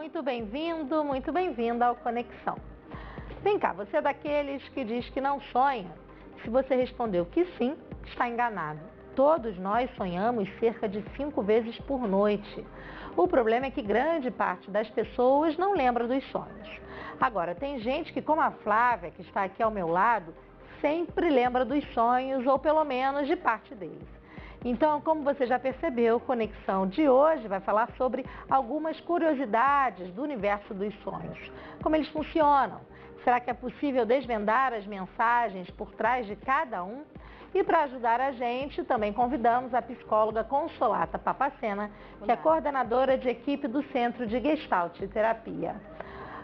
muito bem-vindo, muito bem-vinda ao Conexão. Vem cá, você é daqueles que diz que não sonha? Se você respondeu que sim, está enganado. Todos nós sonhamos cerca de 5 vezes por noite. O problema é que grande parte das pessoas não lembra dos sonhos. Agora, tem gente que, como a Flávia, que está aqui ao meu lado, sempre lembra dos sonhos, ou pelo menos de parte deles. Então, como você já percebeu, a Conexão de hoje vai falar sobre algumas curiosidades do universo dos sonhos. Como eles funcionam? Será que é possível desvendar as mensagens por trás de cada um? E para ajudar a gente, também convidamos a psicóloga Consolata Papacena, que é coordenadora de equipe do Centro de Gestalt e Terapia.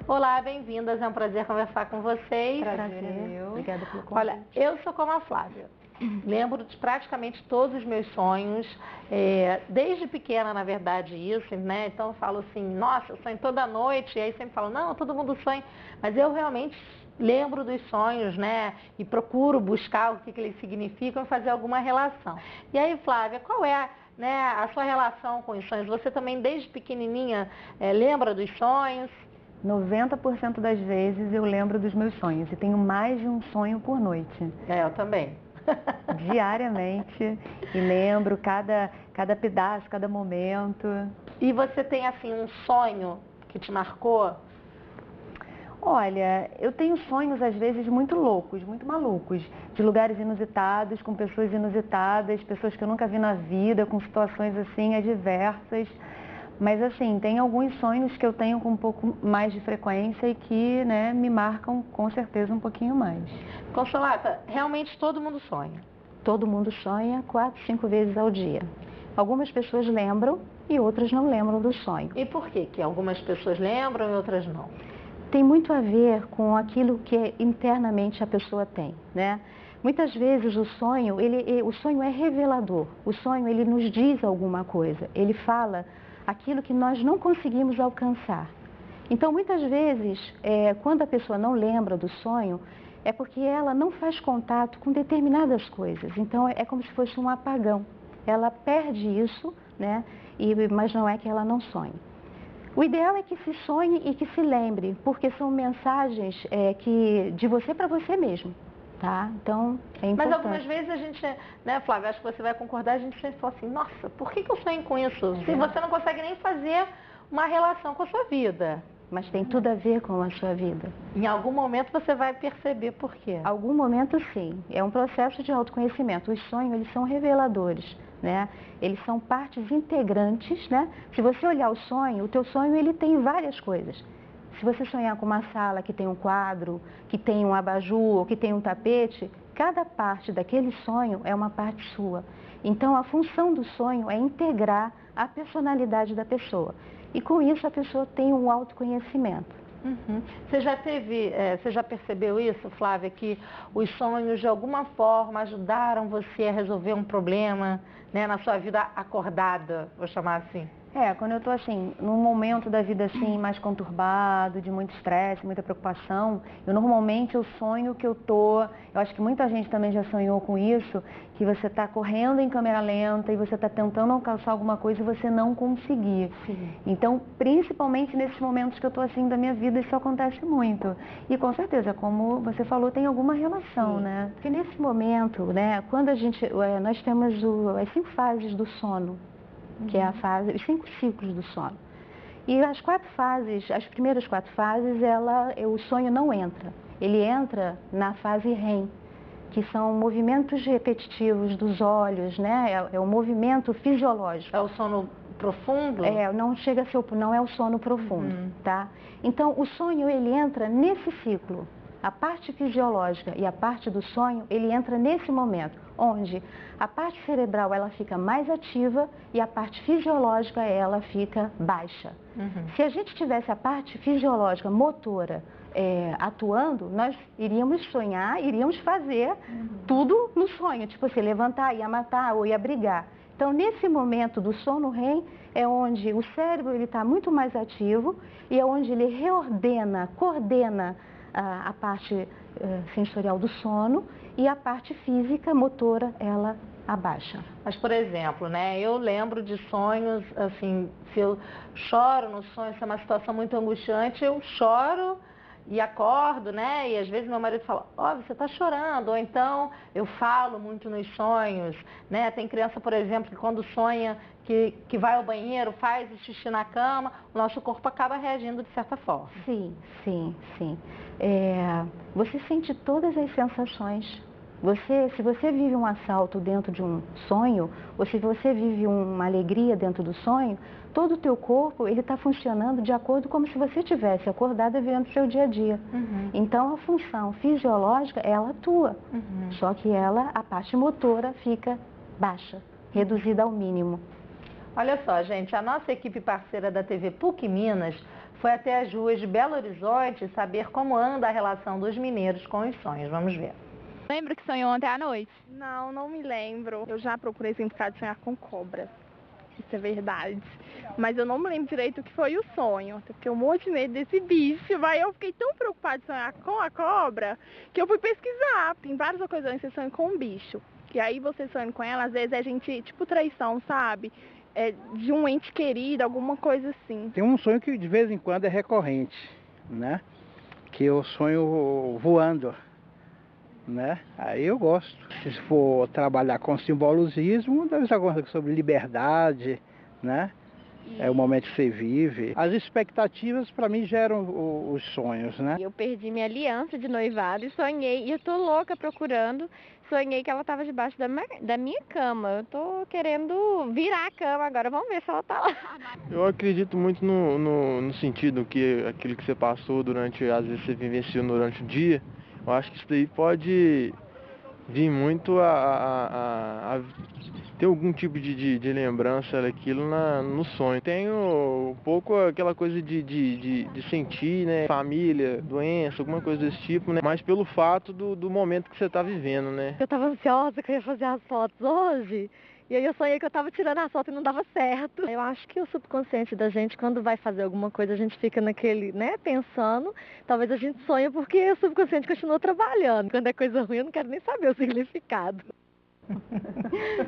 Olá, bem-vindas, é um prazer conversar com vocês. Prazer é meu. Obrigada pelo convite. Olha, eu sou como a Flávia. Lembro de praticamente todos os meus sonhos, desde pequena, na verdade, isso, né? Então eu falo assim, nossa, eu sonho toda noite, e aí sempre falo, não, todo mundo sonha, mas eu realmente lembro dos sonhos, né? E procuro buscar o que eles significam e fazer alguma relação. E aí, Flávia, qual é, né, a sua relação com os sonhos? Você também, desde pequenininha, lembra dos sonhos? 90% das vezes eu lembro dos meus sonhos e tenho mais de um sonho por noite. Eu também. Diariamente, e lembro cada pedaço, cada momento. E você tem, assim, um sonho que te marcou? Olha, eu tenho sonhos às vezes muito loucos, muito malucos, de lugares inusitados, com pessoas inusitadas, pessoas que eu nunca vi na vida, com situações assim adversas. Mas assim, tem alguns sonhos que eu tenho com um pouco mais de frequência e que, né, me marcam com certeza um pouquinho mais. Consolata, realmente todo mundo sonha? Todo mundo sonha 4, 5 vezes ao dia. Algumas pessoas lembram e outras não lembram do sonho. E por quê? Que algumas pessoas lembram e outras não? Tem muito a ver com aquilo que internamente a pessoa tem, né? Muitas vezes o sonho é revelador. O sonho, ele nos diz alguma coisa. Ele fala aquilo que nós não conseguimos alcançar. Então, muitas vezes, quando a pessoa não lembra do sonho, é porque ela não faz contato com determinadas coisas. Então, é como se fosse um apagão. Ela perde isso, né? Mas não é que ela não sonhe. O ideal é que se sonhe e que se lembre, porque são mensagens de você para você mesmo. Tá? Então, é importante. Mas algumas vezes a gente, né, Flávia, acho que você vai concordar, a gente sempre fala assim, nossa, por que eu sonho com isso? Se você não consegue nem fazer uma relação com a sua vida. Mas tem tudo a ver com a sua vida. Em algum momento você vai perceber por quê. Algum momento sim. É um processo de autoconhecimento. Os sonhos, eles são reveladores, né? Eles são partes integrantes, né? Se você olhar o teu sonho, ele tem várias coisas. Se você sonhar com uma sala que tem um quadro, que tem um abajur, que tem um tapete, cada parte daquele sonho é uma parte sua. Então, a função do sonho é integrar a personalidade da pessoa. E com isso, a pessoa tem um autoconhecimento. Uhum. Você já percebeu isso, Flávia, que os sonhos de alguma forma ajudaram você a resolver um problema, né, na sua vida acordada, vou chamar assim? Quando eu estou assim, num momento da vida assim mais conturbado, de muito estresse, muita preocupação, eu normalmente eu sonho que eu acho que muita gente também já sonhou com isso, que você está correndo em câmera lenta e você está tentando alcançar alguma coisa e você não conseguir. Sim. Então, principalmente nesses momentos que eu estou assim da minha vida, isso acontece muito. E com certeza, como você falou, tem alguma relação, Sim. né? Porque nesse momento, né, quando nós temos as 5 fases do sono, que é os 5 ciclos do sono. E as primeiras 4 fases, o sonho não entra. Ele entra na fase REM, que são movimentos repetitivos dos olhos, né? É o movimento fisiológico. É o sono profundo? Não é o sono profundo, tá? Então, o sonho, ele entra nesse ciclo. A parte fisiológica e a parte do sonho, ele entra nesse momento, onde a parte cerebral ela fica mais ativa e a parte fisiológica ela fica baixa. Se a gente tivesse a parte fisiológica, motora, atuando, nós iríamos sonhar, iríamos fazer tudo no sonho, tipo assim, levantar, ia matar ou ia brigar. Então, nesse momento do sono REM, é onde o cérebro está muito mais ativo e é onde ele coordena a parte sensorial do sono e a parte física, motora, ela abaixa. Mas, por exemplo, né, eu lembro de sonhos, assim, se eu choro no sonho, se é uma situação muito angustiante, eu choro e acordo, né? E às vezes meu marido fala, ó, você está chorando. Ou então eu falo muito nos sonhos, né? Tem criança, por exemplo, que quando sonha que vai ao banheiro, faz o xixi na cama, o nosso corpo acaba reagindo de certa forma. Sim, sim, sim. Você sente todas as sensações. Se você vive um assalto dentro de um sonho, ou se você vive uma alegria dentro do sonho, todo o teu corpo ele está funcionando de acordo como se você estivesse acordada vivendo o seu dia a dia. Uhum. Então a função fisiológica ela atua, só que a parte motora fica baixa, reduzida ao mínimo. Olha só, gente, a nossa equipe parceira da TV PUC Minas foi até as ruas de Belo Horizonte saber como anda a relação dos mineiros com os sonhos. Vamos ver. Lembra que sonhou ontem à noite? Não, não me lembro. Eu já procurei significado de sonhar com cobra. Isso é verdade. Mas eu não me lembro direito o que foi o sonho. Até porque eu morro de medo desse bicho. Mas eu fiquei tão preocupada de sonhar com a cobra que eu fui pesquisar. Tem várias ocasiões que você sonha com um bicho. E aí você sonha com ela, às vezes é gente, tipo traição, sabe? É de um ente querido, alguma coisa assim. Tem um sonho que de vez em quando é recorrente, né? Que eu sonho voando, né? Aí eu gosto. Se for trabalhar com simbologismo, deve ser alguma coisa sobre liberdade, né? É o momento que você vive. As expectativas para mim geram os sonhos, né? Eu perdi minha aliança de noivado e sonhei, e eu tô louca procurando, sonhei que ela tava debaixo da minha cama. Eu tô querendo virar a cama agora, vamos ver se ela tá lá. Eu acredito muito no sentido que aquilo que você passou durante, às vezes você vivenciou durante o dia, eu acho que isso daí pode vir muito a ter algum tipo de lembrança daquilo no sonho. Tenho um pouco aquela coisa de sentir, né, família, doença, alguma coisa desse tipo, né, mas pelo fato do momento que você está vivendo, né. Eu tava ansiosa que eu ia fazer as fotos hoje, e aí eu sonhei que eu tava tirando as fotos e não dava certo. Eu acho que o subconsciente da gente, quando vai fazer alguma coisa, a gente fica naquele, né, pensando, talvez a gente sonha porque o subconsciente continua trabalhando. Quando é coisa ruim, eu não quero nem saber o significado.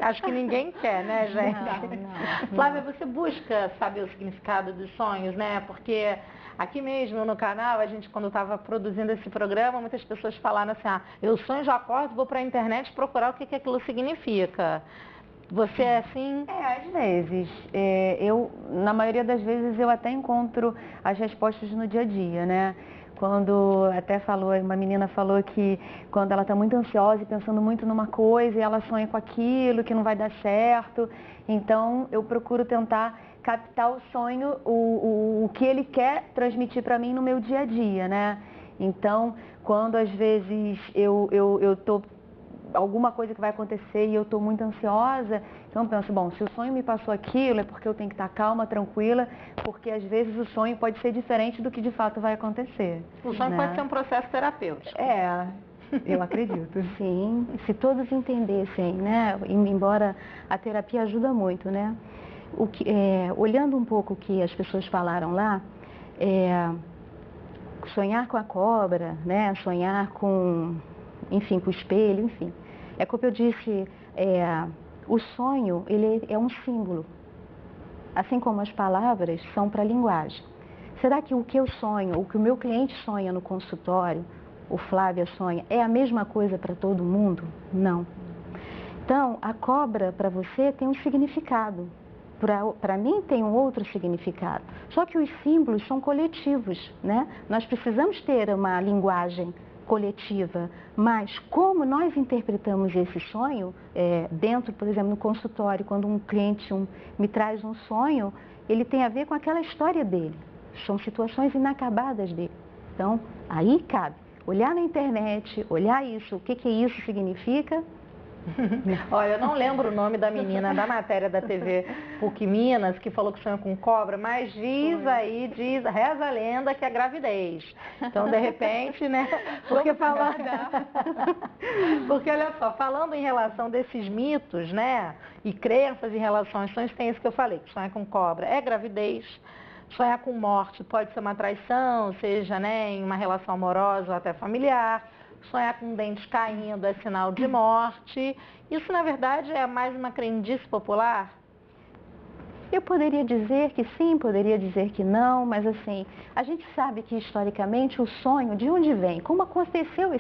Acho que ninguém quer, né, gente? Não. Flávia, você busca saber o significado dos sonhos, né? Porque aqui mesmo no canal, a gente quando estava produzindo esse programa, muitas pessoas falaram assim, eu sonho, já acordo, vou para a internet procurar o que aquilo significa. Você é assim? Às vezes. Na maioria das vezes eu até encontro as respostas no dia a dia, né? Quando até uma menina falou que quando ela está muito ansiosa e pensando muito numa coisa e ela sonha com aquilo, que não vai dar certo, então eu procuro tentar captar o sonho, o que ele quer transmitir para mim no meu dia a dia, né? Então, quando às vezes eu tô alguma coisa que vai acontecer e eu estou muito ansiosa, então eu penso, bom, se o sonho me passou aquilo é porque eu tenho que estar calma, tranquila, porque às vezes o sonho pode ser diferente do que de fato vai acontecer. O sonho, né, pode ser um processo terapêutico. Eu acredito. Sim, se todos entendessem, né, embora a terapia ajuda muito, né, olhando um pouco o que as pessoas falaram lá, sonhar com a cobra, né, sonhar com, enfim, com o espelho, enfim. É como eu disse, o sonho, ele é um símbolo, assim como as palavras são para a linguagem. Será que o que eu sonho, o que o meu cliente sonha no consultório, o Flávia sonha, é a mesma coisa para todo mundo? Não. Então, a cobra para você tem um significado, para mim tem um outro significado. Só que os símbolos são coletivos, né? Nós precisamos ter uma linguagem coletiva, mas como nós interpretamos esse sonho, dentro, por exemplo, no consultório, quando um cliente me traz um sonho, ele tem a ver com aquela história dele, são situações inacabadas dele. Então, aí cabe olhar na internet, olhar isso, o que isso significa. Olha, eu não lembro o nome da menina da matéria da TV PUC Minas que falou que sonha com cobra, mas reza a lenda que é gravidez. Então, de repente, né? Porque olha só, falando em relação desses mitos, né? E crenças em relação aos sonhos, tem isso que eu falei, que sonhar com cobra é gravidez. Sonhar com morte pode ser uma traição, seja, né, em uma relação amorosa ou até familiar. sonhar com dentes caindo é sinal de morte. Isso, na verdade, é mais uma crendice popular? Eu poderia dizer que sim, poderia dizer que não, mas assim, a gente sabe que historicamente o sonho, de onde vem? Como aconteceu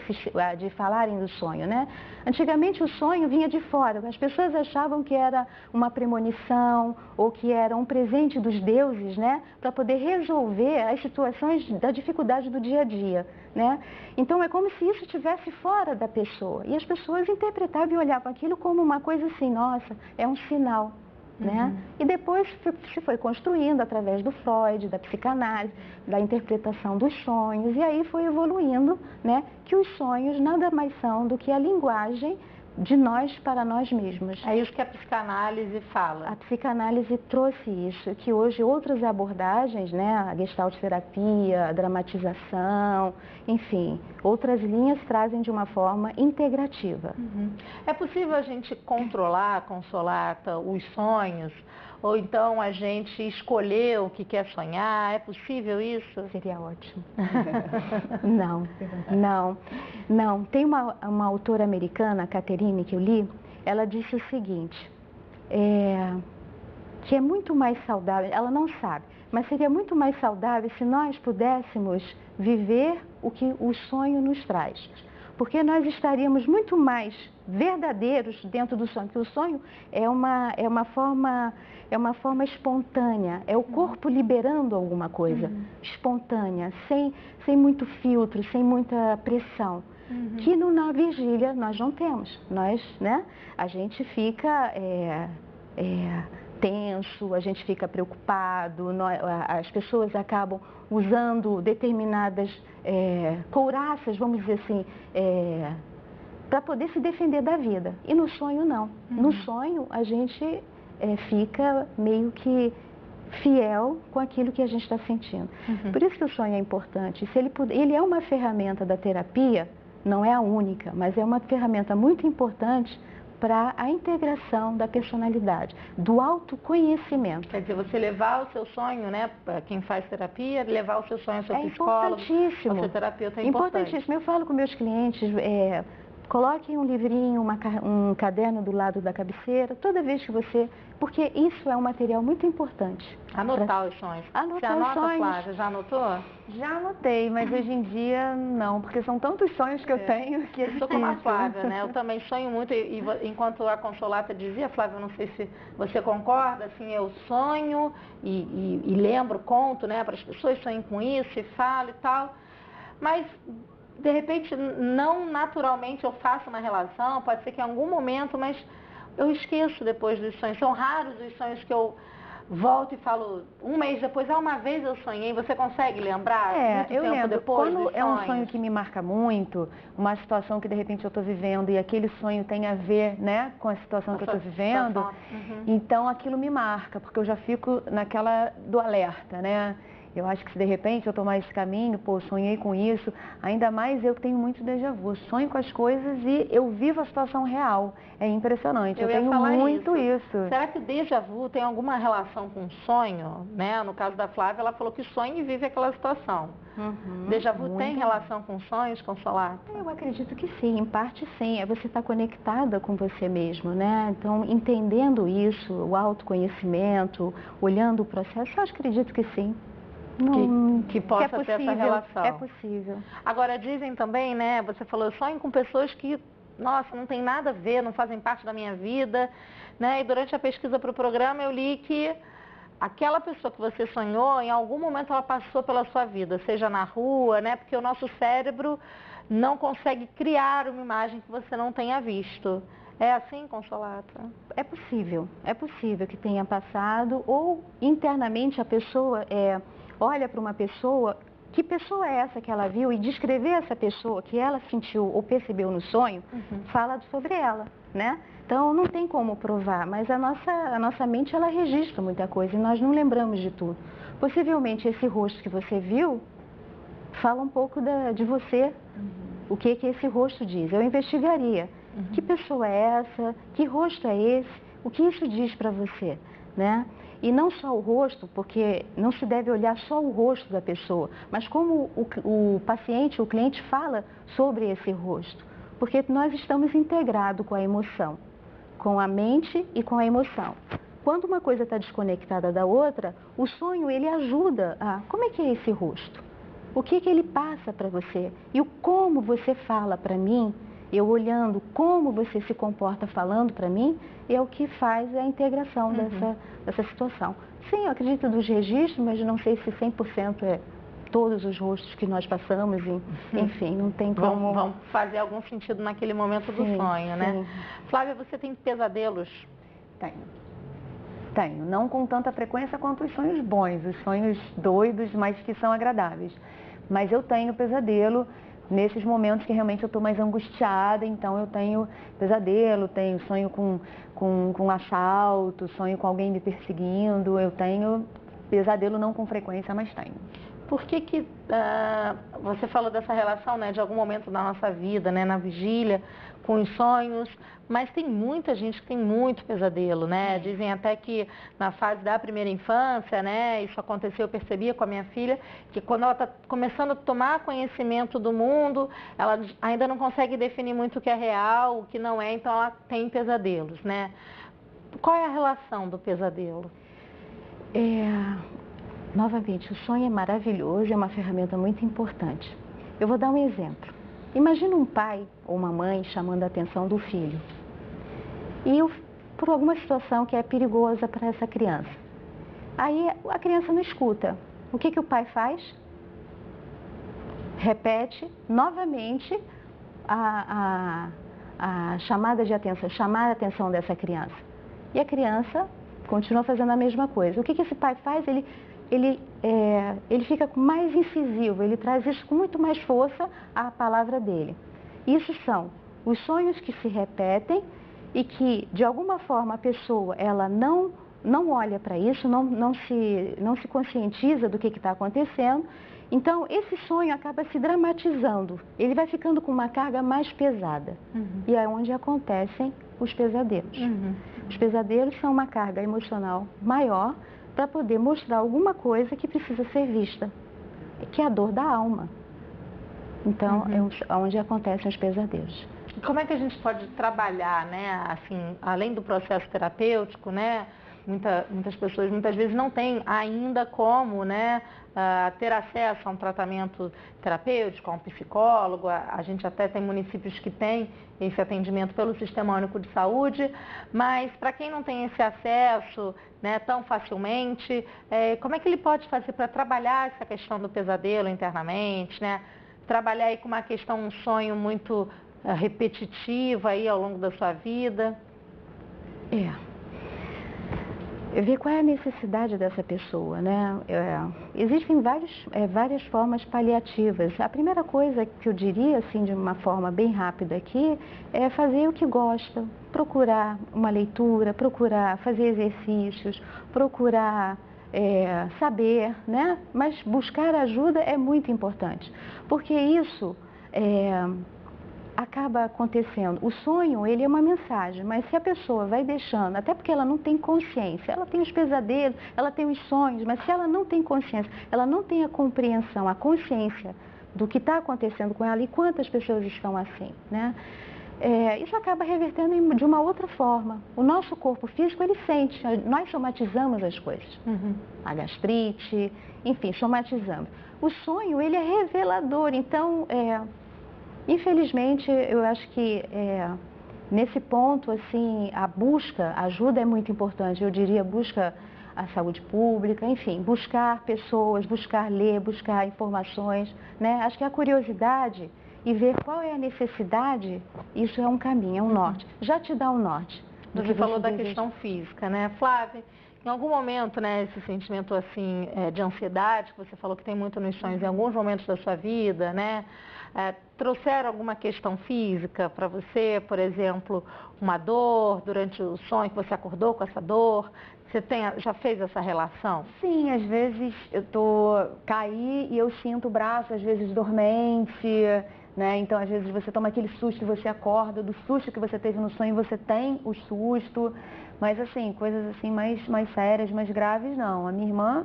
de falarem do sonho, né? Antigamente o sonho vinha de fora, as pessoas achavam que era uma premonição ou que era um presente dos deuses, né? Para poder resolver as situações da dificuldade do dia a dia, né? Então é como se isso estivesse fora da pessoa e as pessoas interpretavam e olhavam aquilo como uma coisa assim, nossa, é um sinal. Né? E depois se foi construindo através do Freud, da psicanálise, da interpretação dos sonhos, e aí foi evoluindo, né, que os sonhos nada mais são do que a linguagem de nós para nós mesmos. É isso que a psicanálise fala. A psicanálise trouxe isso, que hoje outras abordagens, né, a gestalt terapia, a dramatização, enfim, outras linhas trazem de uma forma integrativa. É possível a gente controlar, consolar os sonhos? Ou então a gente escolher o que quer sonhar? É possível isso? Seria ótimo. Não. Tem uma autora americana, Catherine, que eu li, ela disse o seguinte, que é muito mais saudável, ela não sabe, mas seria muito mais saudável se nós pudéssemos viver o que o sonho nos traz. Porque nós estaríamos muito mais verdadeiros dentro do sonho, porque o sonho é uma forma espontânea, é o corpo liberando alguma coisa espontânea, sem muito filtro, sem muita pressão, que na vigília nós não temos. A gente fica tenso, a gente fica preocupado, as pessoas acabam usando determinadas couraças, vamos dizer assim, para poder se defender da vida. E no sonho não. No sonho a gente fica meio que fiel com aquilo que a gente está sentindo. Por isso que o sonho é importante. Ele é uma ferramenta da terapia, não é a única, mas é uma ferramenta muito importante para a integração da personalidade, do autoconhecimento. Quer dizer, você levar o seu sonho, né, para quem faz terapia, levar o seu sonho ao seu psicólogo, importantíssimo. ao seu terapeuta, é Importantíssimo. Eu falo com meus clientes, coloquem um livrinho, um caderno do lado da cabeceira, toda vez que você... Porque isso é um material muito importante. Anotar os sonhos. Você anota, Flávia? Já anotou? Já anotei, mas hoje em dia não, porque são tantos sonhos que eu tenho que é difícil. Sou como a Flávia, né? Eu também sonho muito e enquanto a Consolata dizia, Flávia, eu não sei se você concorda, assim, eu sonho e lembro, conto, né, para as pessoas, sonho com isso e falo e tal, mas de repente não naturalmente eu faço uma relação, pode ser que em algum momento, mas eu esqueço depois dos sonhos. São raros os sonhos que eu volto e falo um mês depois, uma vez eu sonhei. Você consegue lembrar? Muito eu tempo lembro. Depois Quando dos é um sonhos? sonho que me marca muito, uma situação que de repente eu estou vivendo e aquele sonho tem a ver, né, com a situação que eu estou vivendo, então aquilo me marca, porque eu já fico naquela do alerta, né? Eu acho que se de repente eu tomar esse caminho, sonhei com isso, ainda mais eu que tenho muito déjà vu, sonho com as coisas e eu vivo a situação real. É impressionante, eu tenho muito isso. Será que o déjà vu tem alguma relação com sonho? Né? No caso da Flávia, ela falou que sonha e vive aquela situação. Déjà vu tem relação com sonhos, Consolata? Eu acredito que sim, em parte sim. Você está conectada com você mesmo, né? Então, entendendo isso, o autoconhecimento, olhando o processo, eu acredito que sim. Que possa ter essa relação. É possível. Agora, dizem também, né, você falou, eu sonho com pessoas que, nossa, não tem nada a ver, não fazem parte da minha vida, né, e durante a pesquisa para o programa eu li que aquela pessoa que você sonhou, em algum momento ela passou pela sua vida, seja na rua, né, porque o nosso cérebro não consegue criar uma imagem que você não tenha visto. É assim, Consolata? É possível que tenha passado, ou internamente a pessoa olha para uma pessoa, que pessoa é essa que ela viu e descrever essa pessoa que ela sentiu ou percebeu no sonho, fala sobre ela, né? Então não tem como provar, mas a nossa mente ela registra muita coisa e nós não lembramos de tudo. Possivelmente esse rosto que você viu fala um pouco de você, o que esse rosto diz. Eu investigaria. Que pessoa é essa? Que rosto é esse? O que isso diz para você, né? E não só o rosto, porque não se deve olhar só o rosto da pessoa, mas como o paciente, o cliente fala sobre esse rosto. Porque nós estamos integrados com a emoção, com a mente e com a emoção. Quando uma coisa está desconectada da outra, o sonho ele ajuda a... Como é que é esse rosto? O que ele passa para você? E o como você fala para mim, eu olhando como você se comporta falando para mim, é o que faz a integração dessa situação. Sim, eu acredito dos registros, mas não sei se 100% é todos os rostos que nós passamos, enfim, não tem como... Vão fazer algum sentido naquele momento do sonho, né? Sim. Flávia, você tem pesadelos? Tenho, não com tanta frequência quanto os sonhos bons, os sonhos doidos, mas que são agradáveis. Mas eu tenho pesadelo nesses momentos que realmente eu estou mais angustiada, então eu tenho pesadelo, tenho sonho com assalto, sonho com alguém me perseguindo, eu tenho pesadelo não com frequência, mas tenho. Por que você falou dessa relação, né, de algum momento da nossa vida, né, na vigília, com os sonhos, mas tem muita gente que tem muito pesadelo, né? Dizem até que na fase da primeira infância, né, isso aconteceu, eu percebia com a minha filha, que quando ela está começando a tomar conhecimento do mundo, ela ainda não consegue definir muito o que é real, o que não é, então ela tem pesadelos, né? Qual é a relação do pesadelo? Novamente, o sonho é maravilhoso, é uma ferramenta muito importante. Eu vou dar um exemplo. Imagina um pai ou uma mãe chamando a atenção do filho. E por alguma situação que é perigosa para essa criança. Aí a criança não escuta. O que o pai faz? Repete novamente a chamada de atenção, chamar a atenção dessa criança. E a criança continua fazendo a mesma coisa. O que esse pai faz? Ele fica mais incisivo, ele traz isso com muito mais força à palavra dele. Isso são os sonhos que se repetem e que, de alguma forma, a pessoa ela não olha para isso, não se conscientiza do que está acontecendo. Então, esse sonho acaba se dramatizando, ele vai ficando com uma carga mais pesada. E é onde acontecem os pesadelos. Os pesadelos são uma carga emocional maior para poder mostrar alguma coisa que precisa ser vista, que é a dor da alma. Então, é onde acontecem os pesadelos. E como é que a gente pode trabalhar, né, assim, além do processo terapêutico, né? Muitas pessoas muitas vezes não têm ainda como, né, ter acesso a um tratamento terapêutico, a um psicólogo. A gente até tem municípios que têm esse atendimento pelo Sistema Único de Saúde, mas para quem não tem esse acesso, né, tão facilmente, como é que ele pode fazer para trabalhar essa questão do pesadelo internamente, né? Trabalhar aí com uma questão, um sonho muito repetitivo aí ao longo da sua vida? Ver qual é a necessidade dessa pessoa, né? Existem várias formas paliativas. A primeira coisa que eu diria, assim, de uma forma bem rápida aqui, é fazer o que gosta, procurar uma leitura, procurar fazer exercícios, procurar saber, né? Mas buscar ajuda é muito importante, porque isso acaba acontecendo. O sonho, ele é uma mensagem, mas se a pessoa vai deixando, até porque ela não tem consciência, ela tem os pesadelos, ela tem os sonhos, mas se ela não tem consciência, ela não tem a compreensão, a consciência do que está acontecendo com ela e quantas pessoas estão assim, né? Isso acaba revertendo de uma outra forma. O nosso corpo físico, ele sente, nós somatizamos as coisas. A gastrite, enfim, somatizamos. O sonho, ele é revelador, então... Infelizmente, eu acho que nesse ponto, assim, a ajuda é muito importante. Eu diria, busca a saúde pública, enfim, buscar pessoas, buscar ler, buscar informações, né? Acho que a curiosidade e ver qual é a necessidade, isso é um caminho, é um norte. Já te dá um norte. Você falou da questão física, né? Flávia, em algum momento, né, esse sentimento, assim, de ansiedade, que você falou que tem muito nos sonhos, em alguns momentos da sua vida, né? Trouxeram alguma questão física para você, por exemplo, uma dor durante o sonho, que você acordou com essa dor? Você já fez essa relação? Sim, às vezes caí e eu sinto o braço, às vezes dormente, né? Então, às vezes você toma aquele susto e você acorda, do susto que você teve no sonho, você tem o susto, Mas assim, coisas assim mais sérias, mais graves, não. A minha irmã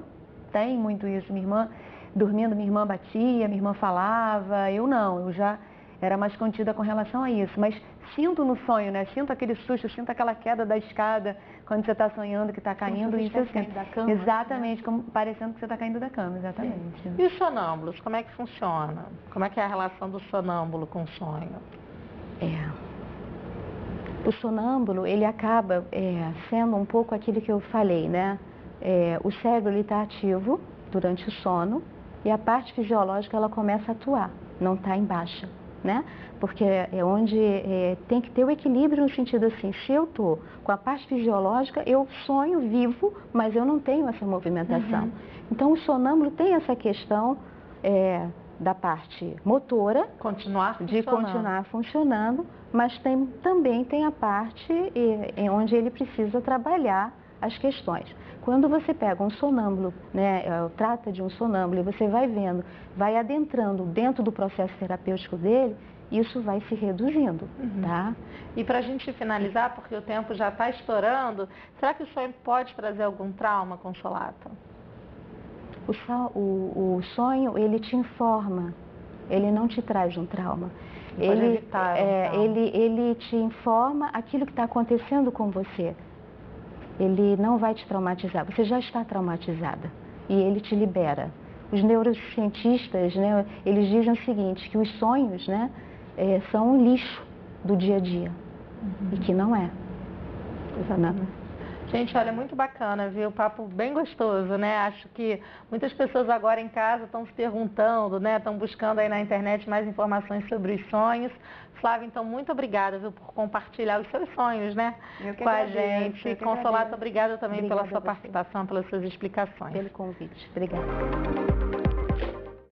tem muito isso. Minha irmã, dormindo, minha irmã batia, minha irmã falava. Eu não, eu já era mais contida com relação a isso. Mas sinto no sonho, né? Sinto aquele susto, sinto aquela queda da escada quando você está sonhando que está caindo. Como se Isso você eu estivesse sinto. caindo da cama, Exatamente, como, parecendo que você está caindo da cama, exatamente. E os sonâmbulos, como é que funciona? Como é que é a relação do sonâmbulo com o sonho? O sonâmbulo, ele acaba sendo um pouco aquilo que eu falei, né? O cérebro está ativo durante o sono e a parte fisiológica ela começa a atuar, não está em baixa, né? Porque é onde tem que ter o equilíbrio no sentido assim, se eu estou com a parte fisiológica, eu sonho vivo, mas eu não tenho essa movimentação. Então o sonâmbulo tem essa questão da parte motora, Continuar de funcionando. continuar funcionando, mas também tem a parte onde ele precisa trabalhar as questões. Quando você pega um sonâmbulo, né, trata de um sonâmbulo e você vai vendo, vai adentrando dentro do processo terapêutico dele, isso vai se reduzindo, tá? E para a gente finalizar, porque o tempo já está estourando, será que o sonho pode trazer algum trauma, Consolata? O sonho, ele te informa, ele não te traz um trauma. Pode evitar um trauma. Ele te informa aquilo que está acontecendo com você. Ele não vai te traumatizar, você já está traumatizada e ele te libera. Os neurocientistas, né, eles dizem o seguinte, que os sonhos, né, são um lixo do dia a dia e que não é. Exatamente. Gente, olha, muito bacana, viu? Papo bem gostoso, né? Acho que muitas pessoas agora em casa estão se perguntando, né? Estão buscando aí na internet mais informações sobre os sonhos. Flávia, então, muito obrigada, viu, por compartilhar os seus sonhos, né? Com a gente. Consolata, obrigada também pela sua participação, pelas suas explicações. Pelo convite. Obrigada.